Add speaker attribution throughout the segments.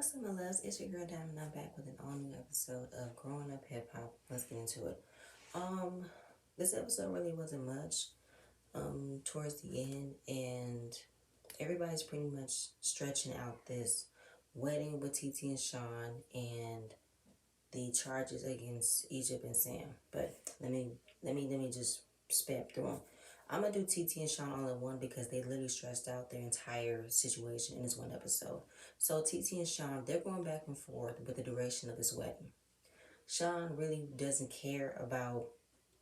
Speaker 1: What's up, my loves? It's your girl Diamond. I'm back with an all-new episode of Growing Up Hip Hop. Let's get into it. Um, this episode really wasn't much. Towards the end, and everybody's pretty much stretching out this wedding with TT and Sean and the charges against Egypt and Sam. But let me just spam through them. I'm gonna do TT and Sean all in one because they literally stressed out their entire situation in this one episode. So TT and Sean, they're going back and forth with the duration of this wedding. Sean really doesn't care about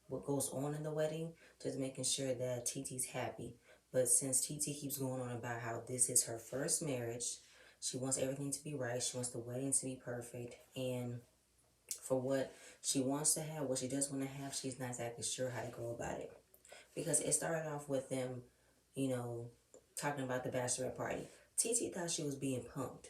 Speaker 1: what goes on in the wedding, just making sure that TT's happy. But since TT keeps going on about how this is her first marriage, she wants everything to be right. She wants the wedding to be perfect. And for what she wants to have, what she does want to have, she's not exactly sure how to go about it. Because it started off with them, you know, talking about the bachelorette party. TT thought she was being punked.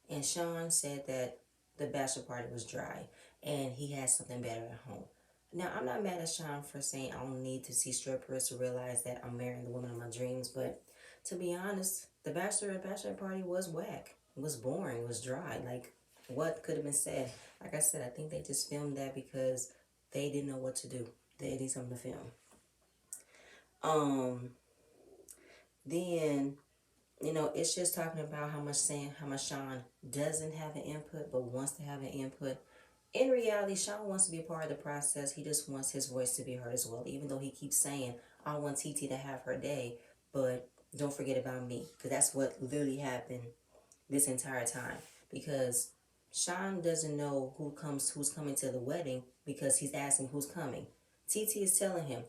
Speaker 1: And Sean said that the bachelor party was dry and he had something better at home. Now, I'm not mad at Sean for saying I don't need to see strippers to realize that I'm marrying the woman of my dreams, but to be honest, the bachelor party was whack. It was boring. It was dry. Like, what could have been said? Like I said, I think they just filmed that because they didn't know what to do. They need something to film. Um, then it's just talking about how much Sean doesn't have an input but wants to have an input. In reality, Sean wants to be a part of the process. He just wants his voice to be heard as well, even though he keeps saying, I want TT to have her day, but don't forget about me. Because that's what literally happened this entire time. Because Sean doesn't know who's coming to the wedding because he's asking who's coming. TT is telling him,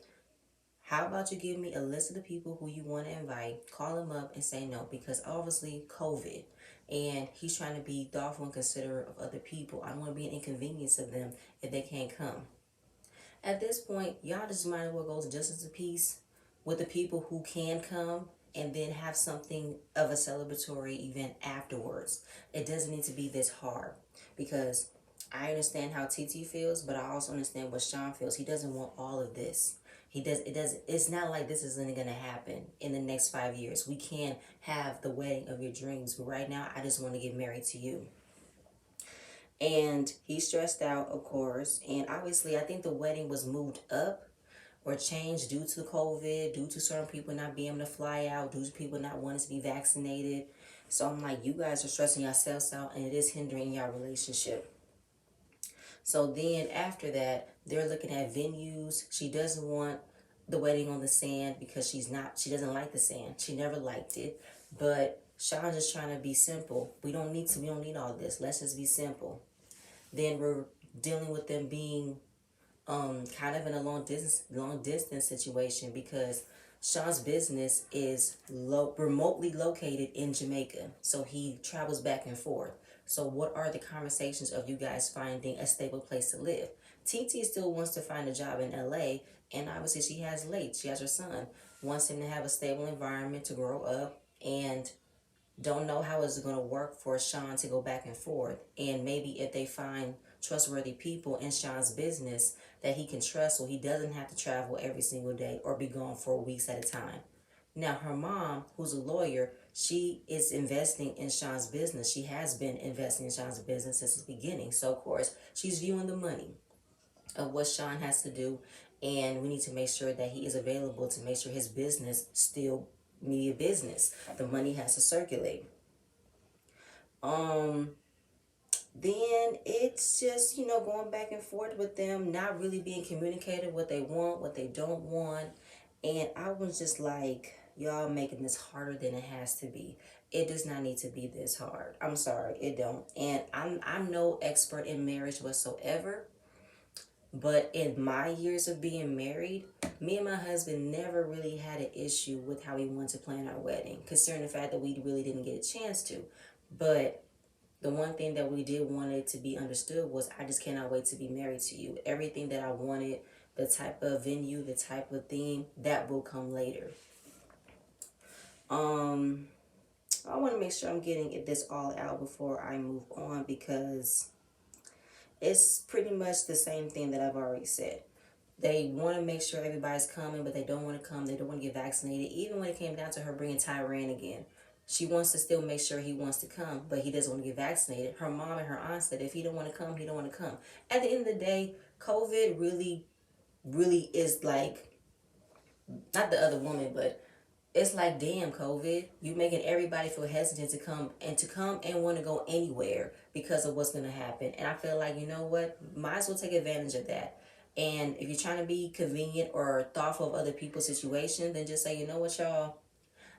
Speaker 1: how about you give me a list of the people who you want to invite, call them up and say no, because obviously COVID. And he's trying to be thoughtful and considerate of other people. I don't want to be an inconvenience to them if they can't come. At this point, y'all just might as well go to justice of peace with the people who can come and then have something of a celebratory event afterwards. It doesn't need to be this hard because I understand how TT feels, but I also understand what Sean feels. He doesn't want all of this. It's not like this isn't gonna happen in the next 5 years. We can have the wedding of your dreams, but right now I just want to get married to you. And he's stressed out, of course, and obviously I think the wedding was moved up or changed due to COVID, due to certain people not being able to fly out, due to people not wanting to be vaccinated. So I'm like, you guys are stressing yourselves out and it is hindering your relationship. So then after that, they're looking at venues. She doesn't want the wedding on the sand because she doesn't like the sand. She never liked it. But Sean's just trying to be simple. We don't need all this. Let's just be simple. Then we're dealing with them being kind of in a long distance situation because Sean's business is remotely located in Jamaica, so he travels back and forth. So what are the conversations of you guys finding a stable place to live? TT still wants to find a job in LA, and obviously she has her son, wants him to have a stable environment to grow up, and don't know how it's going to work for Sean to go back and forth. And maybe if they find trustworthy people in Sean's business that he can trust so he doesn't have to travel every single day or be gone for weeks at a time. Now, her mom, who's a lawyer, she is investing in Sean's business. She has been investing in Sean's business since the beginning. So, of course, she's viewing the money of what Sean has to do. And we need to make sure that he is available to make sure his business still be a business. The money has to circulate. Then it's just, going back and forth with them, not really being communicated what they want, what they don't want. And I was just like, y'all making this harder than it has to be. It does not need to be this hard. I'm sorry, it don't. And I'm no expert in marriage whatsoever. But in my years of being married, me and my husband never really had an issue with how we wanted to plan our wedding, considering the fact that we really didn't get a chance to. But the one thing that we did want it to be understood was I just cannot wait to be married to you. Everything that I wanted, the type of venue, the type of theme, that will come later. I want to make sure I'm getting this all out before I move on because it's pretty much the same thing that I've already said. They want to make sure everybody's coming, but they don't want to come. They don't want to get vaccinated. Even when it came down to her bringing Tyran again. She wants to still make sure he wants to come, but he doesn't want to get vaccinated. Her mom and her aunt said if he don't want to come, he don't want to come. At the end of the day, COVID really is like, not the other woman, but it's like, damn, COVID, you making everybody feel hesitant to come and want to go anywhere because of what's going to happen. And I feel like, you know what, might as well take advantage of that. And if you're trying to be convenient or thoughtful of other people's situation, then just say, you know what, y'all,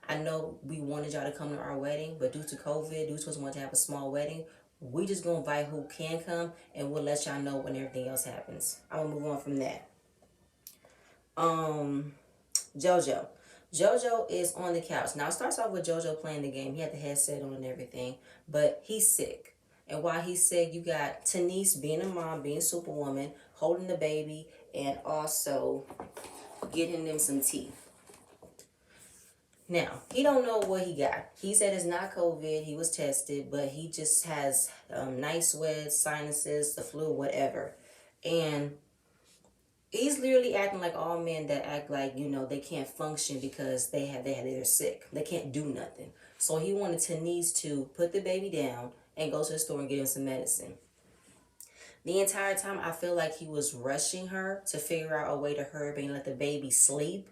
Speaker 1: I know we wanted y'all to come to our wedding, but due to COVID, due to us wanting to have a small wedding, we just gonna invite who can come, and we'll let y'all know when everything else happens. I'm gonna move on from that. Um, JoJo. JoJo is on the couch. Now it starts off with JoJo playing the game. He had the headset on and everything, but he's sick. And while he's sick, you got Tanise being a mom, being Superwoman, holding the baby, and also getting them some tea. Now, he don't know what he got. He said it's not COVID. He was tested, but he just has night sweats, sinuses, the flu, whatever. And he's literally acting like all men that act like, you know, they can't function because they're sick. They can't do nothing. So he wanted Tanise to put the baby down and go to the store and get him some medicine. The entire time, I feel like he was rushing her to figure out a way to hurry and let the baby sleep,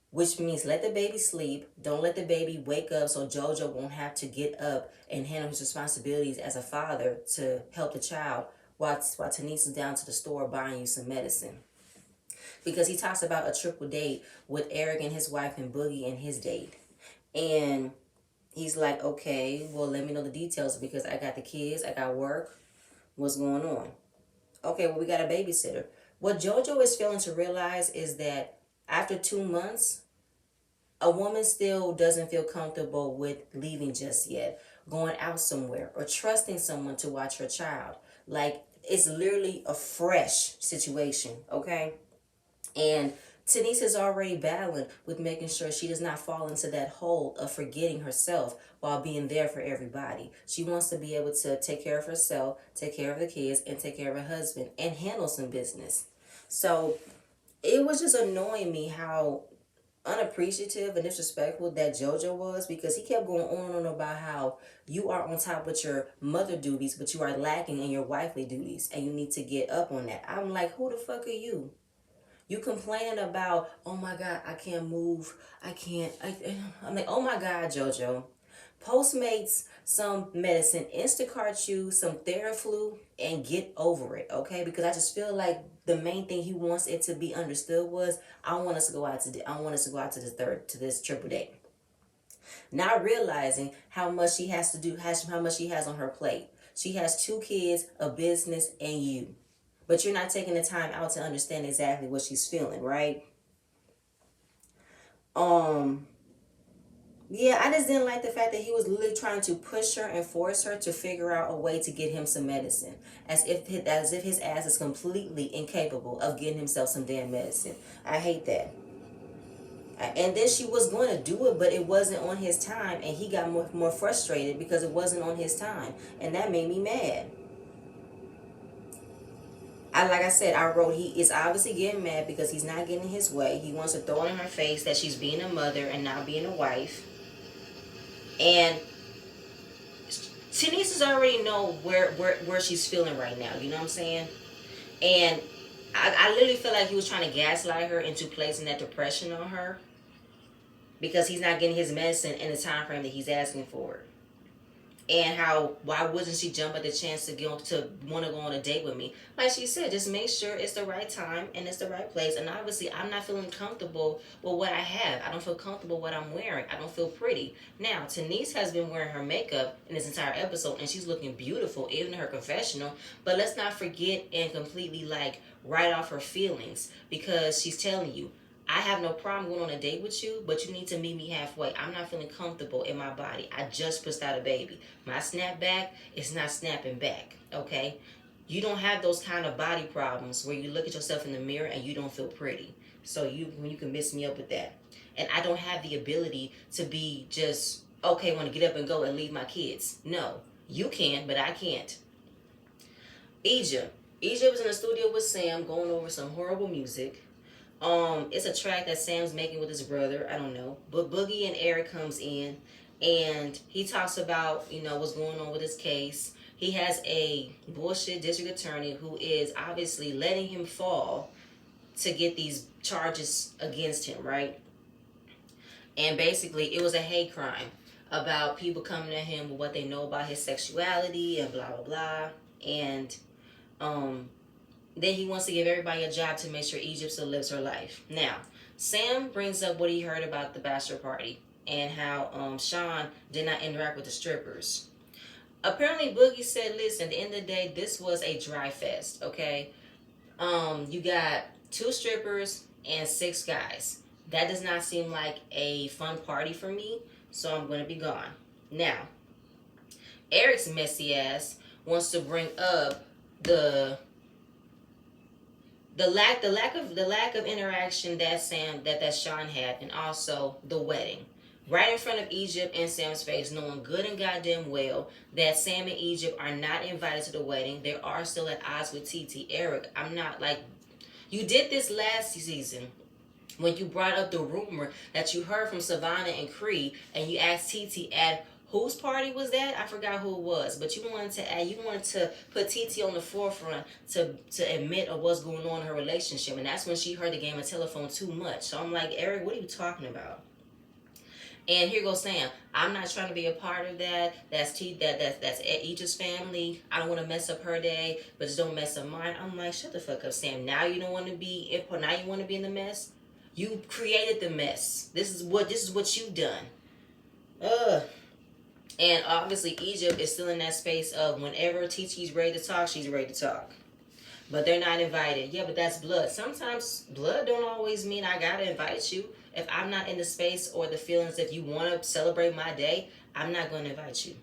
Speaker 1: which means let the baby sleep. Don't let the baby wake up so JoJo won't have to get up and handle his responsibilities as a father to help the child while Tanise is down to the store buying you some medicine. Because he talks about a triple date with Eric and his wife and Boogie and his date. And he's like, okay, well, let me know the details because I got the kids, I got work. What's going on? Okay, well, we got a babysitter. What JoJo is failing to realize is that after 2 months, a woman still doesn't feel comfortable with leaving just yet, going out somewhere, or trusting someone to watch her child. Like, it's literally a fresh situation, okay? And Tanise is already battling with making sure she does not fall into that hole of forgetting herself while being there for everybody. She wants to be able to take care of herself, take care of the kids, and take care of her husband, and handle some business. So it was just annoying me how unappreciative and disrespectful that JoJo was, because he kept going on and on about how you are on top with your mother duties, but you are lacking in your wifely duties, and you need to get up on that. I'm like, who the fuck are you? You complaining about, oh my God, I can't move. I'm like, oh my God, JoJo. Postmates some medicine, Instacart you some Theraflu, and get over it, okay? Because I just feel like the main thing he wants it to be understood was, I want us to go out to this triple date. Not realizing how much she has to do, how much she has on her plate. She has 2 kids, a business, and you. But you're not taking the time out to understand exactly what she's feeling, right? Yeah, I just didn't like the fact that he was literally trying to push her and force her to figure out a way to get him some medicine, as if his ass is completely incapable of getting himself some damn medicine. I hate that. And then she was going to do it, but it wasn't on his time, and he got more frustrated because it wasn't on his time, and that made me mad. Like I said, I wrote, he is obviously getting mad because he's not getting his way. He wants to throw it in her face that she's being a mother and not being a wife. And Tanisha's already know where she's feeling right now. You know what I'm saying? And I literally feel like he was trying to gaslight her into placing that depression on her because he's not getting his medicine in the time frame that he's asking for. And why wouldn't she jump at the chance to want to go on a date with me? Like she said, just make sure it's the right time and it's the right place. And obviously, I'm not feeling comfortable with what I have. I don't feel comfortable with what I'm wearing. I don't feel pretty. Now, Tanise has been wearing her makeup in this entire episode, and she's looking beautiful, even in her confessional. But let's not forget and completely write off her feelings, because she's telling you, I have no problem going on a date with you, but you need to meet me halfway. I'm not feeling comfortable in my body. I just pushed out a baby. My snapback is not snapping back, okay? You don't have those kind of body problems where you look at yourself in the mirror and you don't feel pretty. So you can mess me up with that. And I don't have the ability to be just, okay, want to get up and go and leave my kids. No, you can, but I can't. Egypt was in the studio with Sam going over some horrible music. It's a track that Sam's making with his brother. I don't know. But Boogie and Eric comes in, And he talks about, what's going on with his case. He has a bullshit district attorney who is obviously letting him fall to get these charges against him, right? And basically, it was a hate crime about people coming at him with what they know about his sexuality and blah, blah, blah. And then he wants to give everybody a job to make sure Egypt still lives her life. Now, Sam brings up what he heard about the bachelor party and how Sean did not interact with the strippers. Apparently, Boogie said, listen, at the end of the day, this was a dry fest, okay? You got 2 strippers and 6 guys. That does not seem like a fun party for me, so I'm going to be gone. Now, Eric's messy ass wants to bring up the lack of interaction that Sean had, and also the wedding. Right in front of Egypt and Sam's face, knowing good and goddamn well that Sam and Egypt are not invited to the wedding. They are still at odds with TT. Eric, I'm not like... You did this last season when you brought up the rumor that you heard from Savannah and Cree, and you asked TT at whose party was that? I forgot who it was, but you wanted to put TT on the forefront to admit of what's going on in her relationship, and that's when she heard the game of telephone too much. So I'm like, Eric, what are you talking about? And here goes Sam. I'm not trying to be a part of that. That's Egypt's family. I don't want to mess up her day, but just don't mess up mine. I'm like, shut the fuck up, Sam. Now you don't want to be input. Now you want to be in the mess. You created the mess. This is what you've done. Ugh. And obviously Egypt is still in that space of whenever TT's ready to talk, she's ready to talk. But they're not invited. Yeah, but that's blood. Sometimes blood don't always mean I gotta invite you. If I'm not in the space or the feelings, if you want to celebrate my day, I'm not going to invite you.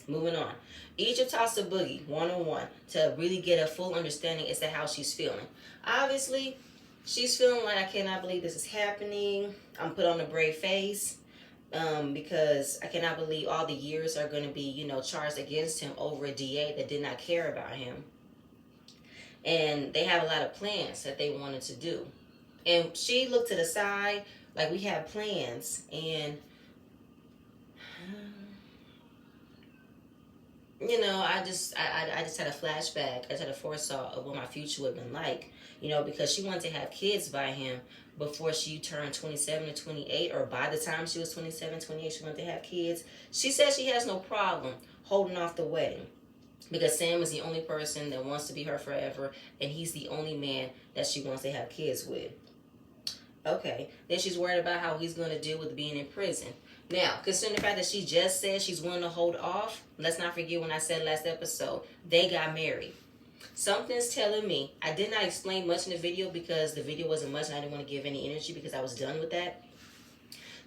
Speaker 1: Moving on. Egypt talks to Boogie one-on-one to really get a full understanding as to how she's feeling. Obviously, she's feeling like, I cannot believe this is happening. I'm put on a brave face because I cannot believe all the years are going to be, charged against him over a DA that did not care about him. And they have a lot of plans that they wanted to do. And she looked to the side like we had plans. And, I just had a flashback. I just had a forethought of what my future would have been like. Because she wanted to have kids by him before she turned 27 or 28. Or by the time she was 27, 28, she wanted to have kids. She said she has no problem holding off the wedding. Because Sam is the only person that wants to be her forever. And he's the only man that she wants to have kids with. Okay. Then she's worried about how he's going to deal with being in prison. Now, considering the fact that she just said she's willing to hold off, let's not forget when I said last episode, they got married. Something's telling me, I did not explain much in the video because the video wasn't much and I didn't want to give any energy because I was done with that.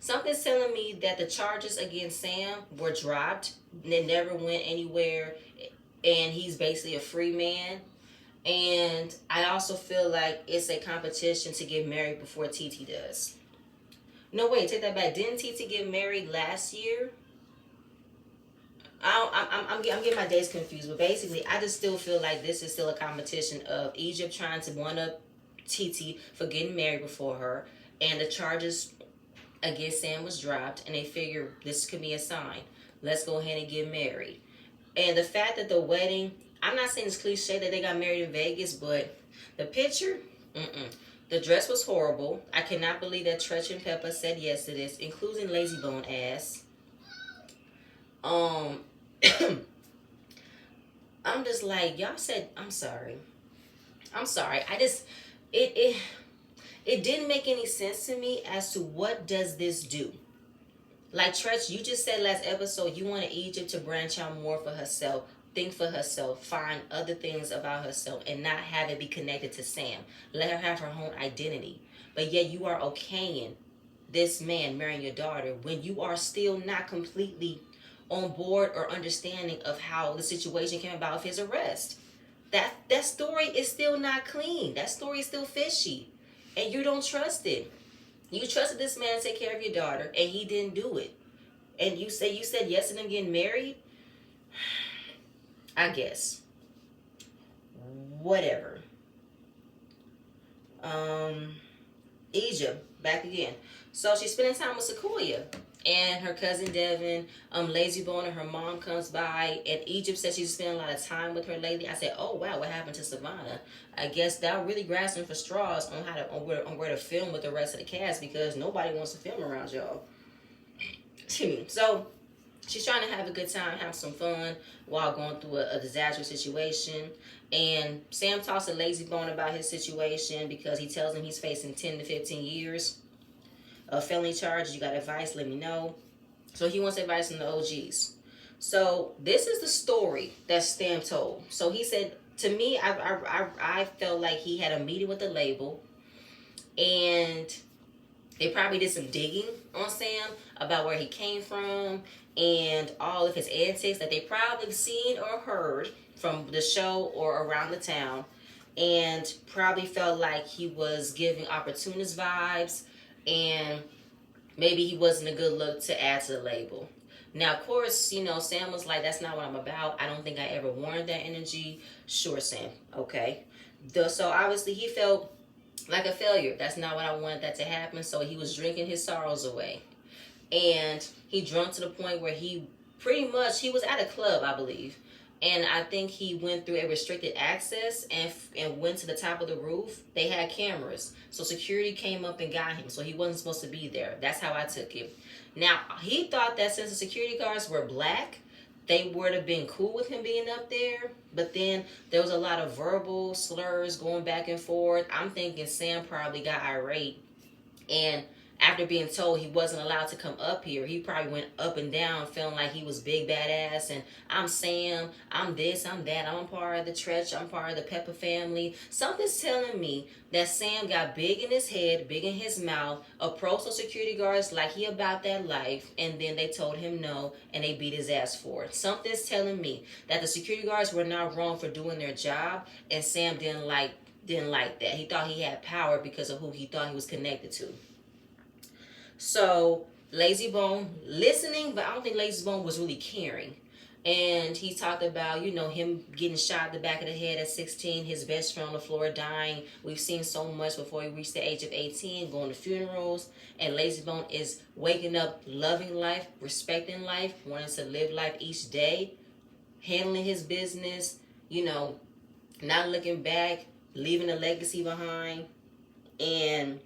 Speaker 1: Something's telling me that the charges against Sam were dropped. They never went anywhere. And he's basically a free man. And I also feel like it's a competition to get married before TT does. No, wait, take that back. Didn't TT get married last year? I'm getting my days confused. But basically, I just still feel like this is still a competition of Egypt trying to one-up TT for getting married before her. And the charges against Sam was dropped. And they figure this could be a sign. Let's go ahead and get married. And the fact that the wedding... I'm not saying it's cliche that they got married in Vegas, but the picture, the dress was horrible. I cannot believe that Tretch and Peppa said yes to this, including Lazy Bone ass. I'm just like, y'all said, I'm sorry. It didn't make any sense to me as to what does this do. Like Tretch, you just said last episode you wanted Egypt to branch out more for herself. Think for herself, find other things about herself, and not have it be connected to Sam. Let her have her own identity. But yet you are okaying this man marrying your daughter when you are still not completely on board or understanding of how the situation came about of his arrest. That story is still not clean. That story is still fishy. And you don't trust it. You trusted this man to take care of your daughter, and he didn't do it. And you said yes to them getting married? I guess. Whatever. Egypt, back again. So she's spending time with Sequoia. and her cousin Devin, Lazy Bone and her mom comes by, and Egypt says she's spending a lot of time with her lately. I said, "Oh wow, what happened to Savannah?" I guess they're really grasping for straws on how to on where to film with the rest of the cast because nobody wants to film around y'all. So she's trying to have a good time, have some fun while going through a disastrous situation. And Sam talks to Lazy Bone about his situation because he tells him he's facing 10 to 15 years of felony charges. You got advice? Let me know. So he wants advice from the OGs. So this is the story that Sam told. So he said to me, I felt like he had a meeting with the label, and they probably did some digging on Sam about where he came from and all of his antics that they probably seen or heard from the show or around the town, and probably felt like he was giving opportunist vibes, and maybe he wasn't a good look to add to the label. Now, of course, Sam was like, "That's not what I'm about. I don't think I ever wanted that energy." Sure, Sam. Okay. So obviously he felt like a failure. That's not what I wanted that to happen. So he was drinking his sorrows away. And he drunk to the point where he was at a club, I believe. And I think he went through a restricted access and went to the top of the roof. They had cameras. So security came up and got him. So he wasn't supposed to be there. That's how I took it. Now, he thought that since the security guards were black, they would have been cool with him being up there. But then there was a lot of verbal slurs going back and forth. I'm thinking Sam probably got irate. And after being told he wasn't allowed to come up here, he probably went up and down feeling like he was big badass and I'm Sam, I'm this, I'm that, I'm part of the Tretch, I'm part of the Pepper family. Something's telling me that Sam got big in his head, big in his mouth, approached those security guards like he about that life, and then they told him no and they beat his ass for it. Something's telling me that the security guards were not wrong for doing their job, and Sam didn't like that. He thought he had power because of who he thought he was connected to. So Lazy Bone listening, but I don't think Lazy Bone was really caring. And he talked about, him getting shot in the back of the head at 16, his best friend on the floor dying. We've seen so much before he reached the age of 18, going to funerals. And Lazy Bone is waking up, loving life, respecting life, wanting to live life each day, handling his business, not looking back, leaving a legacy behind. And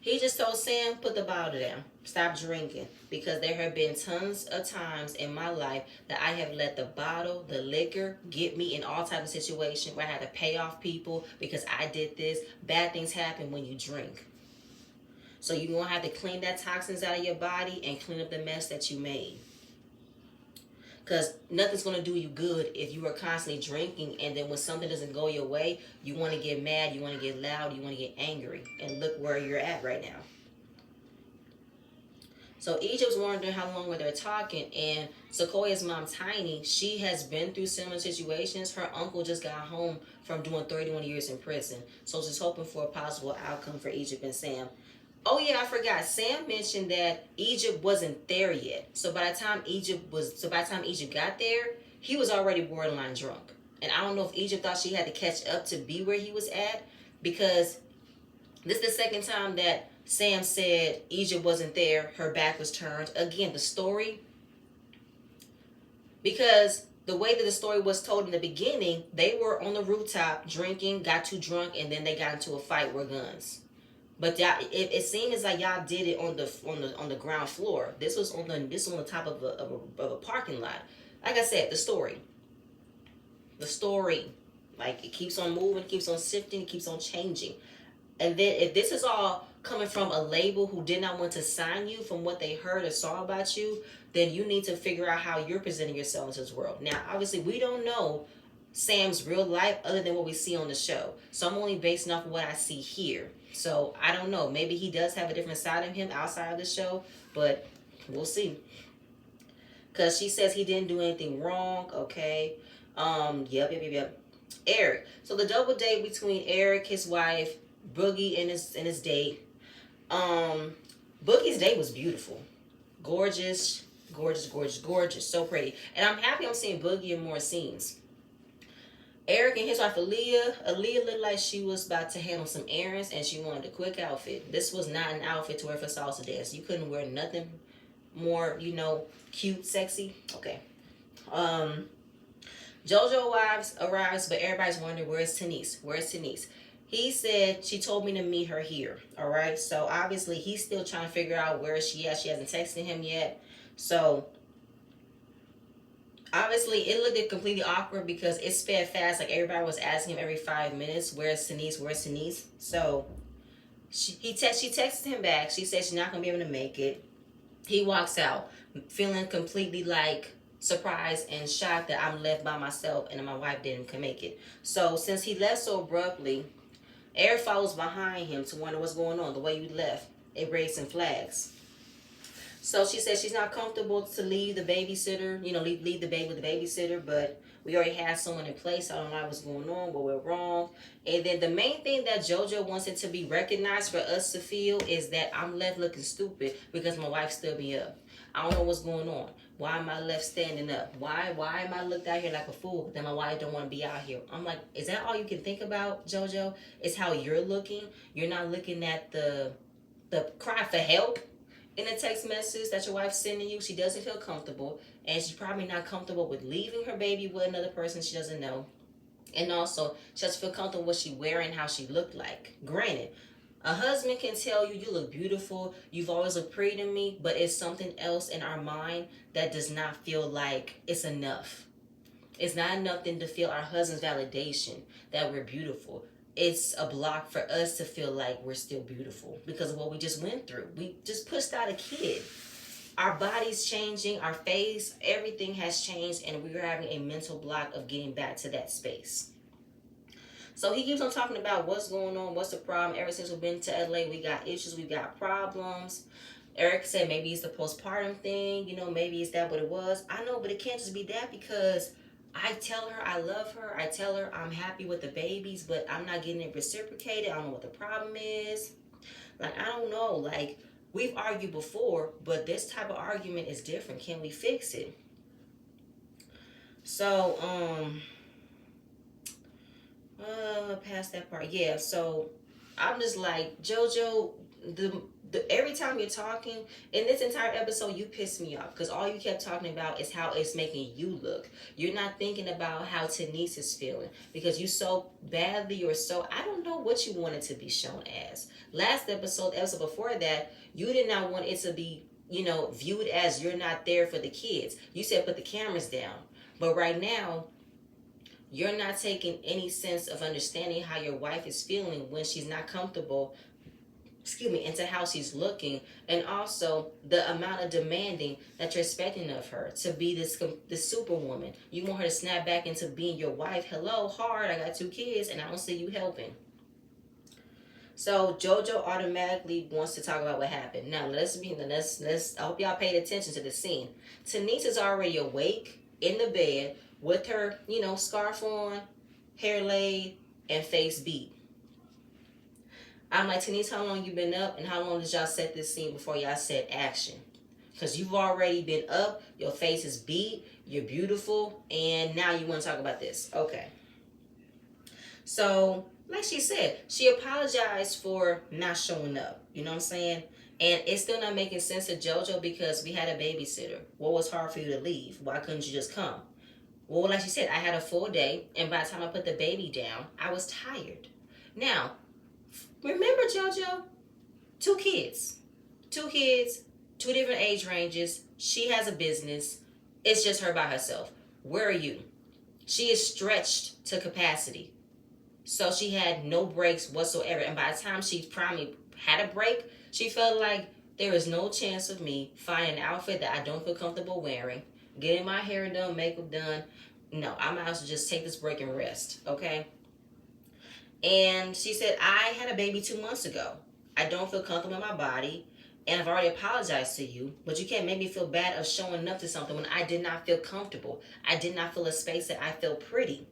Speaker 1: he just told Sam, put the bottle down. Stop drinking. Because there have been tons of times in my life that I have let the bottle, the liquor, get me in all types of situations where I had to pay off people because I did this. Bad things happen when you drink. So you're going to have to clean that toxins out of your body and clean up the mess that you made. Because nothing's going to do you good if you are constantly drinking, and then when something doesn't go your way, you want to get mad, you want to get loud, you want to get angry. And look where you're at right now. So Egypt's wondering how long were they talking, and Sequoia's mom, Tiny, she has been through similar situations. Her uncle just got home from doing 31 years in prison. So she's hoping for a possible outcome for Egypt and Sam. Oh yeah, I forgot. Sam mentioned that Egypt wasn't there yet. So by the time Egypt got there, he was already borderline drunk. And I don't know if Egypt thought she had to catch up to be where he was at, because this is the second time that Sam said Egypt wasn't there, her back was turned. Again, the story, because the way that the story was told in the beginning, they were on the rooftop drinking, got too drunk, and then they got into a fight with guns. But it seemed as like y'all did it on the ground floor. This was on the top of a parking lot. Like I said, the story, like it keeps on moving, keeps on shifting, it keeps on changing. And then if this is all coming from a label who did not want to sign you from what they heard or saw about you, then you need to figure out how you're presenting yourself into this world. Now, obviously, we don't know Sam's real life other than what we see on the show. So I'm only basing off of what I see here. So I don't know. Maybe he does have a different side of him outside of the show, but we'll see. Because she says he didn't do anything wrong. Okay. Yep. Eric. So the double date between Eric, his wife, Boogie, and his date. Boogie's date was beautiful. Gorgeous. So pretty. And I'm happy I'm seeing Boogie in more scenes. Eric and his wife Aaliyah looked like she was about to handle some errands and she wanted a quick outfit. This was not an outfit to wear for salsa dance. You couldn't wear nothing more, cute, sexy. Okay. Um, JoJo arrives, but everybody's wondering, where's Tanise? Where's Tanise? He said she told me to meet her here. All right. So obviously he's still trying to figure out where she at. She hasn't texted him yet. So obviously it looked completely awkward because it sped fast. Like everybody was asking him every 5 minutes, where's Tanise? Where's Tanise? So she texted him back. She said she's not gonna be able to make it. He walks out feeling completely like surprised and shocked that I'm left by myself and my wife didn't make it. So since he left so abruptly, Eric follows behind him to wonder what's going on. The way you left, it raised some flags. So she said she's not comfortable to leave the babysitter, leave the baby with the babysitter, but we already have someone in place. I don't know what's going on, what went wrong. And then the main thing that JoJo wants it to be recognized for us to feel is that I'm left looking stupid because my wife stood me up. I don't know what's going on. Why am I left standing up? Why am I looked out here like a fool? Then my wife don't want to be out here. I'm like, is that all you can think about, JoJo? Is how you're looking? You're not looking at the cry for help in a text message that your wife's sending you. She doesn't feel comfortable, and she's probably not comfortable with leaving her baby with another person she doesn't know. And also, she doesn't feel comfortable with what she wearing, how she looked like. Granted, a husband can tell you, you look beautiful, you've always looked pretty to me, but it's something else in our mind that does not feel like it's enough. It's not enough then to feel our husband's validation that we're beautiful. It's a block for us to feel like we're still beautiful because of what we just went through. We just pushed out a kid. Our body's changing, our face, everything has changed, and we're having a mental block of getting back to that space. So he keeps on talking about what's going on, what's the problem. Ever since we've been to LA, we got issues, we got problems. Eric said maybe it's the postpartum thing, maybe it's that what it was. I know, but it can't just be that because I tell her I love her. I tell her I'm happy with the babies, but I'm not getting it reciprocated. I don't know what the problem is. Like, I don't know. Like, we've argued before, but this type of argument is different. Can we fix it? So, past that part. Yeah, so I'm just like, JoJo, every time you're talking in this entire episode, you piss me off because all you kept talking about is how it's making you look. You're not thinking about how Tanise is feeling because you so badly or so, I don't know what you wanted to be shown as. Last episode before that, you did not want it to be, viewed as you're not there for the kids. You said put the cameras down. But right now, you're not taking any sense of understanding how your wife is feeling when she's not comfortable into how she's looking, and also the amount of demanding that you're expecting of her to be this superwoman. You want her to snap back into being your wife. Hello, hard. I got 2 kids, and I don't see you helping. So JoJo automatically wants to talk about what happened. Now let's. I hope y'all paid attention to the scene. Tanise is already awake in the bed with her, scarf on, hair laid, and face beat. I'm like, Tanise, how long you been up and how long did y'all set this scene before y'all set action? Because you've already been up, your face is beat, you're beautiful, and now you want to talk about this. Okay. So, like she said, she apologized for not showing up. You know what I'm saying? And it's still not making sense to JoJo because we had a babysitter. What was hard for you to leave? Why couldn't you just come? Well, like she said, I had a full day, and by the time I put the baby down, I was tired. Now, remember, JoJo, 2 kids, 2 different age ranges. She has a business. It's just her by herself. Where are you? She is stretched to capacity. So she had no breaks whatsoever. And by the time she probably had a break, she felt like there is no chance of me finding an outfit that I don't feel comfortable wearing, getting my hair done, makeup done. No, I might as well just take this break and rest, okay? And she said, I had a baby 2 months ago. I don't feel comfortable in my body. And I've already apologized to you. But you can't make me feel bad of showing up to something when I did not feel comfortable. I did not feel a space that I felt pretty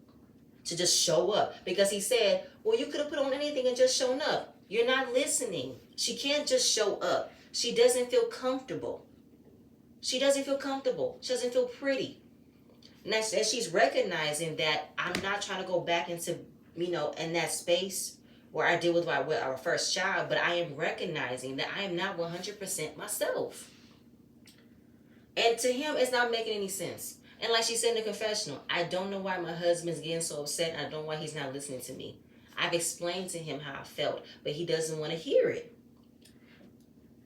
Speaker 1: to just show up. Because he said, well, you could have put on anything and just shown up. You're not listening. She can't just show up. She doesn't feel comfortable. She doesn't feel comfortable. She doesn't feel pretty. And she's recognizing that I'm not trying to go back into, in that space where I did with our first child, but I am recognizing that I am not 100% myself. And to him, it's not making any sense. And like she said in the confessional, I don't know why my husband's getting so upset. I don't know why he's not listening to me. I've explained to him how I felt, but he doesn't want to hear it.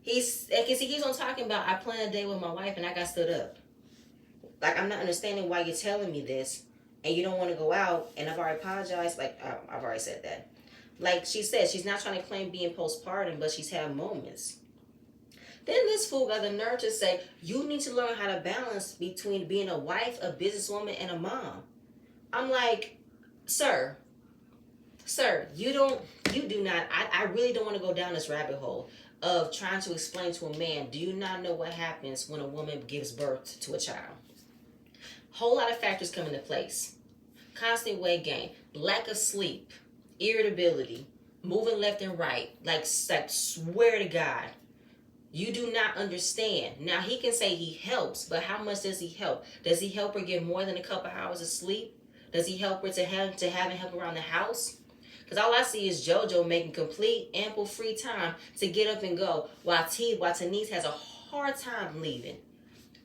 Speaker 1: He keeps on talking about, I planned a day with my wife and I got stood up. Like, I'm not understanding why you're telling me this and you don't want to go out, and I've already apologized. Like, I've already said that. Like she said, she's not trying to claim being postpartum, but she's had moments. Then this fool got the nerve to say, you need to learn how to balance between being a wife, a businesswoman, and a mom. I'm like, sir, you do not, I really don't want to go down this rabbit hole of trying to explain to a man, do you not know what happens when a woman gives birth to a child? Whole lot of factors come into place. Constant weight gain, lack of sleep, irritability, moving left and right, like swear to God. You do not understand. Now, he can say he helps, but how much does he help? Does he help her get more than a couple hours of sleep? Does he help her to have and help around the house? Because all I see is JoJo making complete, ample free time to get up and go, while Denise has a hard time leaving.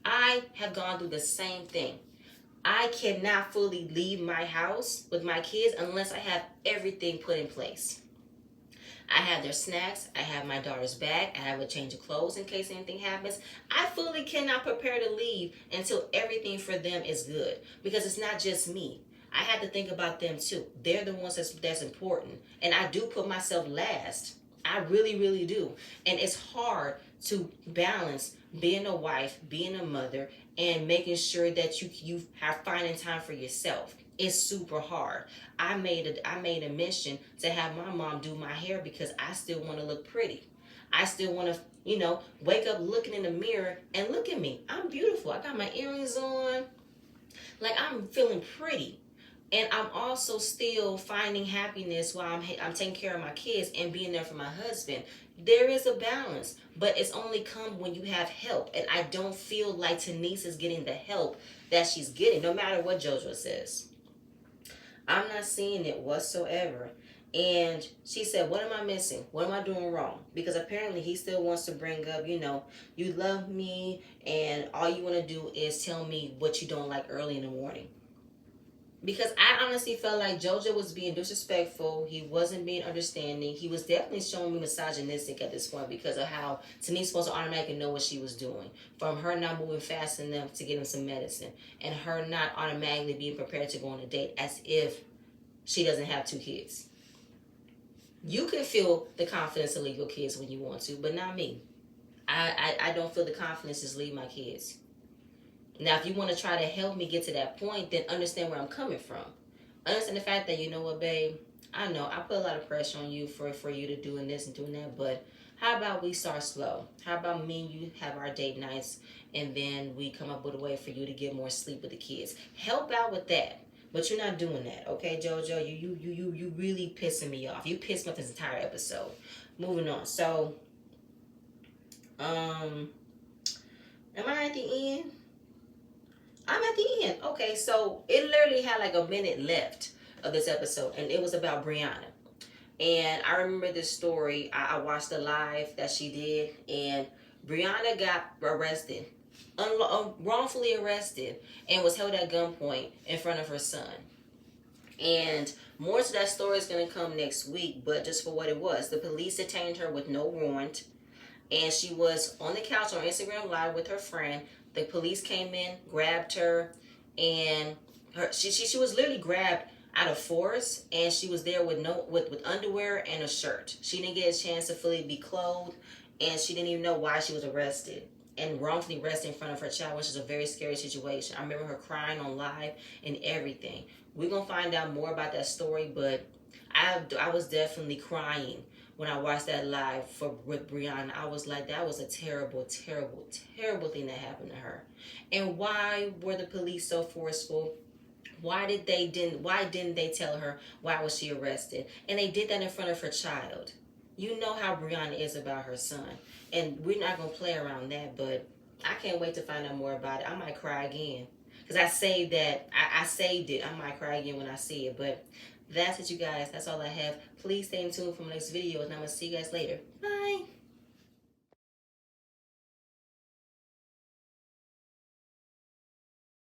Speaker 1: I have gone through the same thing. I cannot fully leave my house with my kids unless I have everything put in place. I have their snacks. I have my daughter's bag. I have a change of clothes in case anything happens. I fully cannot prepare to leave until everything for them is good. Because it's not just me. I have to think about them too. They're the ones that's important. And I do put myself last. I really, really do. And it's hard to balance being a wife, being a mother, and making sure that you are finding time for yourself. It's super hard. I made a mission to have my mom do my hair because I still want to look pretty. I still want to, wake up looking in the mirror and look at me. I'm beautiful. I got my earrings on. Like, I'm feeling pretty. And I'm also still finding happiness while I'm taking care of my kids and being there for my husband. There is a balance, but it's only come when you have help. And I don't feel like Denise is getting the help that she's getting, no matter what JoJo says. I'm not seeing it whatsoever. And she said, what am I missing? What am I doing wrong? Because apparently he still wants to bring up, you love me and all you want to do is tell me what you don't like early in the morning. Because I honestly felt like JoJo was being disrespectful. He wasn't being understanding. He was definitely showing me misogynistic at this point because of how Tani's supposed to automatically know what she was doing. From her not moving fast enough to get him some medicine. And her not automatically being prepared to go on a date as if she doesn't have 2 kids. You can feel the confidence to leave your kids when you want to, but not me. I don't feel the confidence to leave my kids. Now, if you want to try to help me get to that point, then understand where I'm coming from. Understand the fact that, you know what, babe, I know I put a lot of pressure on you for you to doing this and doing that, but how about we start slow? How about me and you have our date nights and then we come up with a way for you to get more sleep with the kids? Help out with that. But you're not doing that, okay, JoJo? You really pissing me off. You pissed me off this entire episode. Moving on. So, am I at the end? I'm at the end. Okay, so it literally had like a minute left of this episode, and it was about Brianna. And I remember this story. I watched the live that she did, and Brianna got arrested, wrongfully arrested, and was held at gunpoint in front of her son. And more to that story is going to come next week, but just for what it was, the police detained her with no warrant, and she was on the couch on Instagram Live with her friend. The police came in, grabbed her, and she was literally grabbed out of force, and she was there with underwear and a shirt. She didn't get a chance to fully be clothed, and she didn't even know why she was arrested and wrongfully arrested in front of her child, which is a very scary situation. I remember her crying on live and everything. We're gonna find out more about that story, but I was definitely crying when I watched that live with Brianna. I was like, that was a terrible, terrible, terrible thing that happened to her. And why were the police so forceful? Why didn't they tell her why was she arrested? And they did that in front of her child. You know how Brianna is about her son. And we're not going to play around that, but I can't wait to find out more about it. I might cry again. because I saved that. I saved it. I might cry again when I see it. But that's it, you guys. That's all I have. Please stay in tune for my next video, and I'm going to see you guys later. Bye.